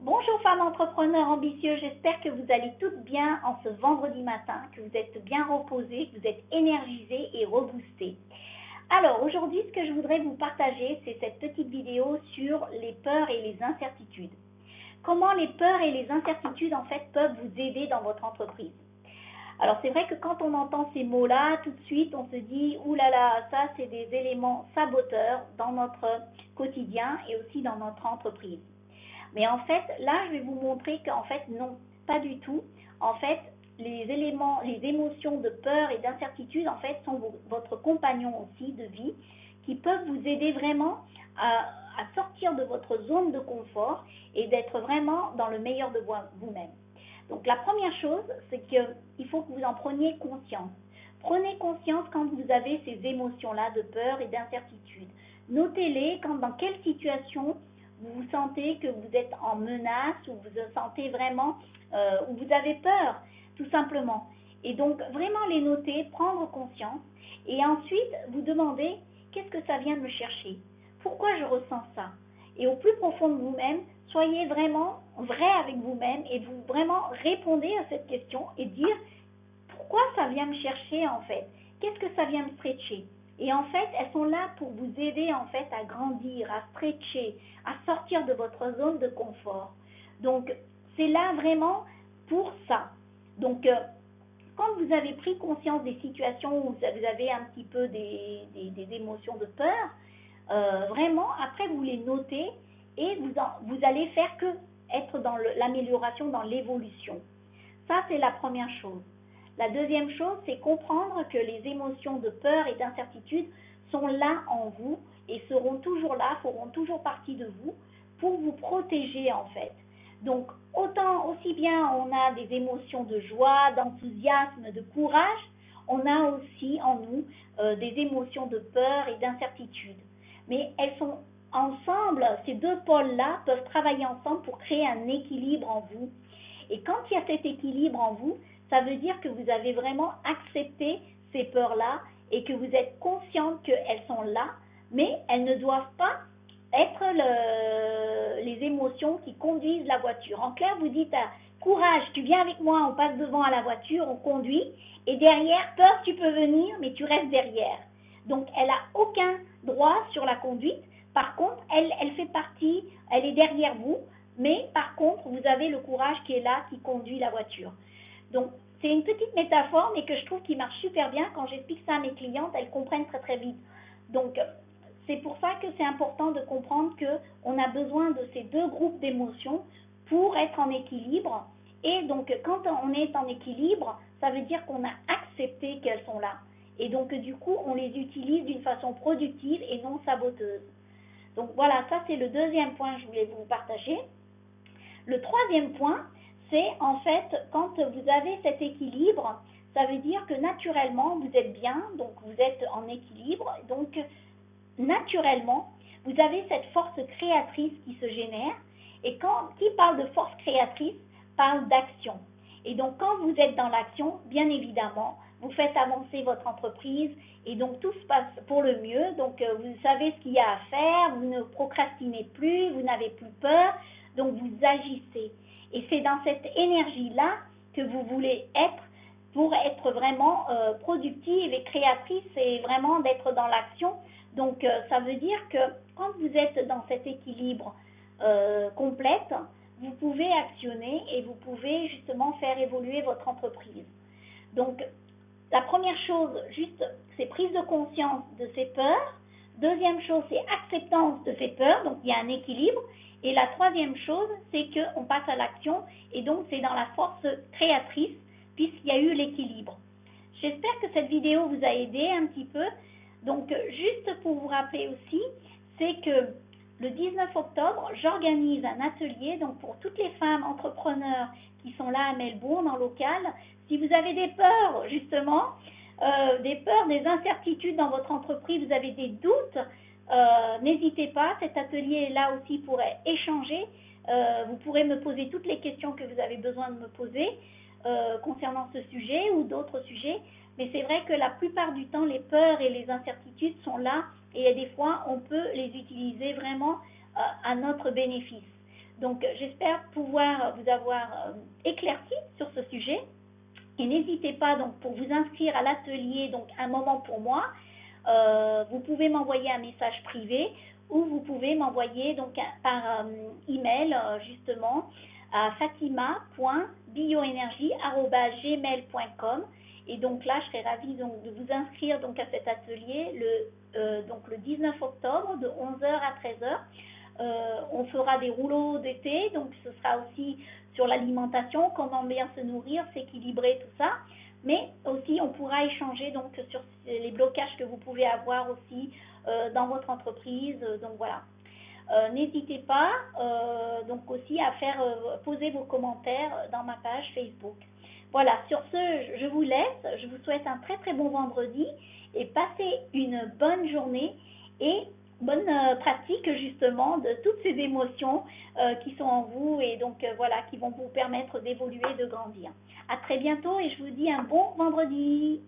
Bonjour femmes entrepreneurs ambitieux, j'espère que vous allez toutes bien en ce vendredi matin, que vous êtes bien reposées, que vous êtes énergisées et reboostées. Alors aujourd'hui, ce que je voudrais vous partager, c'est cette petite vidéo sur les peurs et les incertitudes. Comment les peurs et les incertitudes en fait peuvent vous aider dans votre entreprise. Alors c'est vrai que quand on entend ces mots-là, tout de suite on se dit « Ouh là là, ça c'est des éléments saboteurs dans notre quotidien et aussi dans notre entreprise ». Mais en fait, là, je vais vous montrer qu'en fait, non, pas du tout. En fait, les émotions de peur et d'incertitude, en fait, sont votre compagnon aussi de vie qui peuvent vous aider vraiment à sortir de votre zone de confort et d'être vraiment dans le meilleur de vous-même. Donc, la première chose, c'est qu'il faut que vous en preniez conscience. Prenez conscience quand vous avez ces émotions-là de peur et d'incertitude. Notez-les dans quelle situation vous sentez que vous êtes en menace ou vous sentez vraiment, ou vous avez peur, tout simplement. Et donc, vraiment les noter, prendre conscience et ensuite vous demander qu'est-ce que ça vient me chercher? Pourquoi je ressens ça? Et au plus profond de vous-même, soyez vraiment vrai avec vous-même et vous vraiment répondez à cette question et dire pourquoi ça vient me chercher en fait? Qu'est-ce que ça vient me stretcher? Et en fait, elles sont là pour vous aider en fait à grandir, à stretcher, à sortir de votre zone de confort. Donc, c'est là vraiment pour ça. Donc, quand vous avez pris conscience des situations où vous avez un petit peu des émotions de peur, vraiment, après vous les notez et vous allez faire que être dans l'amélioration, dans l'évolution. Ça, c'est la première chose. La deuxième chose, c'est comprendre que les émotions de peur et d'incertitude sont là en vous et seront toujours là, feront toujours partie de vous pour vous protéger en fait. Donc, aussi bien on a des émotions de joie, d'enthousiasme, de courage, on a aussi en nous des émotions de peur et d'incertitude. Mais elles sont ensemble, ces deux pôles-là peuvent travailler ensemble pour créer un équilibre en vous. Et quand il y a cet équilibre en vous, ça veut dire que vous avez vraiment accepté ces peurs-là et que vous êtes consciente qu'elles sont là, mais elles ne doivent pas être les émotions qui conduisent la voiture. En clair, vous dites courage, tu viens avec moi, on passe devant à la voiture, on conduit, et derrière, peur, tu peux venir, mais tu restes derrière. Donc, elle n'a aucun droit sur la conduite. Par contre, elle fait partie, elle est derrière vous, mais par contre, vous avez le courage qui est là, qui conduit la voiture. Donc, c'est une petite métaphore, mais que je trouve qui marche super bien. Quand j'explique ça à mes clientes, elles comprennent très très vite. Donc, c'est pour ça que c'est important de comprendre qu'on a besoin de ces deux groupes d'émotions pour être en équilibre. Et donc, quand on est en équilibre, ça veut dire qu'on a accepté qu'elles sont là. Et donc, du coup, on les utilise d'une façon productive et non saboteuse. Donc, voilà, ça c'est le deuxième point que je voulais vous partager. Le troisième point, c'est en fait quand vous avez cet équilibre, ça veut dire que naturellement vous êtes bien, donc vous êtes en équilibre, donc naturellement vous avez cette force créatrice qui se génère, et qui parle de force créatrice parle d'action. Et donc quand vous êtes dans l'action, bien évidemment, vous faites avancer votre entreprise et donc tout se passe pour le mieux, donc vous savez ce qu'il y a à faire, vous ne procrastinez plus, vous n'avez plus peur, donc vous agissez. Et c'est dans cette énergie-là que vous voulez être pour être vraiment productive et créatrice et vraiment d'être dans l'action. Donc ça veut dire que quand vous êtes dans cet équilibre complète, vous pouvez actionner et vous pouvez justement faire évoluer votre entreprise. Donc la première chose, juste, c'est prise de conscience de ces peurs. Deuxième chose, c'est acceptance de ces peurs, donc il y a un équilibre. Et la troisième chose, c'est qu'on passe à l'action et donc c'est dans la force créatrice puisqu'il y a eu l'équilibre. J'espère que cette vidéo vous a aidé un petit peu. Donc juste pour vous rappeler aussi, c'est que le 19 octobre, j'organise un atelier donc pour toutes les femmes entrepreneurs qui sont là à Melbourne en local. Si vous avez des peurs justement, des peurs, des incertitudes dans votre entreprise, vous avez des doutes, n'hésitez pas, cet atelier est là aussi pour échanger. Vous pourrez me poser toutes les questions que vous avez besoin de me poser concernant ce sujet ou d'autres sujets. Mais c'est vrai que la plupart du temps, les peurs et les incertitudes sont là et des fois, on peut les utiliser vraiment à notre bénéfice. Donc, j'espère pouvoir vous avoir éclairci sur ce sujet. Et n'hésitez pas, donc, pour vous inscrire à l'atelier, donc, un moment pour moi, vous pouvez m'envoyer un message privé ou vous pouvez m'envoyer donc par email justement à fatima.bioenergie@gmail.com. Et donc là, je serai ravie donc, de vous inscrire donc à cet atelier donc le 19 octobre de 11h à 13h. On fera des rouleaux d'été, donc ce sera aussi sur l'alimentation, comment bien se nourrir, s'équilibrer, tout ça. Mais aussi, on pourra échanger donc sur les blocages que vous pouvez avoir aussi dans votre entreprise. Donc voilà. N'hésitez pas donc aussi à faire poser vos commentaires dans ma page Facebook. Voilà, sur ce, je vous laisse. Je vous souhaite un très très bon vendredi et passez une bonne journée et bonne pratique justement de toutes ces émotions qui sont en vous et donc voilà, qui vont vous permettre d'évoluer, de grandir. À très bientôt et je vous dis un bon vendredi.